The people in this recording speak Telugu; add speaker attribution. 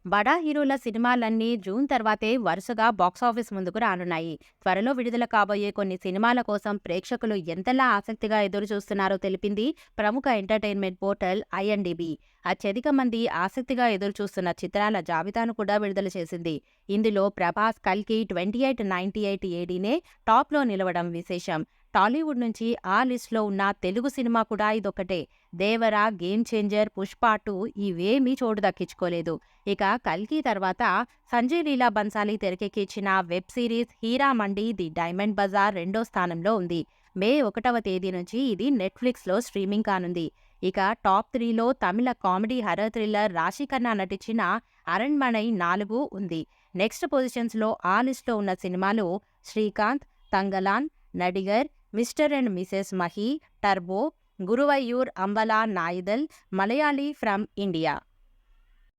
Speaker 1: బడా హీరోల సినిమాలన్నీ జూన్ తర్వాతే వరుసగా బాక్సాఫీస్ ముందుకు రానున్నాయి. త్వరలో విడుదల కాబోయే కొన్ని సినిమాల కోసం ప్రేక్షకులు ఎంతలా ఆసక్తిగా ఎదురుచూస్తున్నారో తెలిపింది ప్రముఖ ఎంటర్టైన్మెంట్ పోర్టల్ ఐఎండిబి. అత్యధిక మంది ఆసక్తిగా ఎదురుచూస్తున్న చిత్రాల జాబితాను కూడా విడుదల చేసింది. ఇందులో ప్రభాస్ కల్కి 2898 ఏడీనే టాప్లో నిలవడం విశేషం. టాలీవుడ్ నుంచి ఆ లిస్టులో ఉన్న తెలుగు సినిమా కూడా ఇదొక్కటే. దేవర, గేమ్ చేంజర్, పుష్ప 2 ఇవేమీ చోటు దక్కించుకోలేదు. ఇక కల్కి తర్వాత సంజయ్ లీలా బన్సాలి తెరకెక్కించిన web series Heeramandi the diamond bazaar రెండో స్థానంలో ఉంది. మే 1వ తేదీ నుంచి ఇది నెట్ఫ్లిక్స్లో స్ట్రీమింగ్ కానుంది. ఇక టాప్ 3లో తమిళ కామెడీ హర్రర్ థ్రిల్లర్ రాశిఖన్నా నటించిన అరణ్మనై 4 ఉంది. నెక్స్ట్ పొజిషన్స్లో ఆ లిస్టులో ఉన్న సినిమాలు Srikanth, Thangalaan, Nadigar, Mr and Mrs Mahi, Turbo, Guruvayoor Ambala Nadayil, Malayali from India.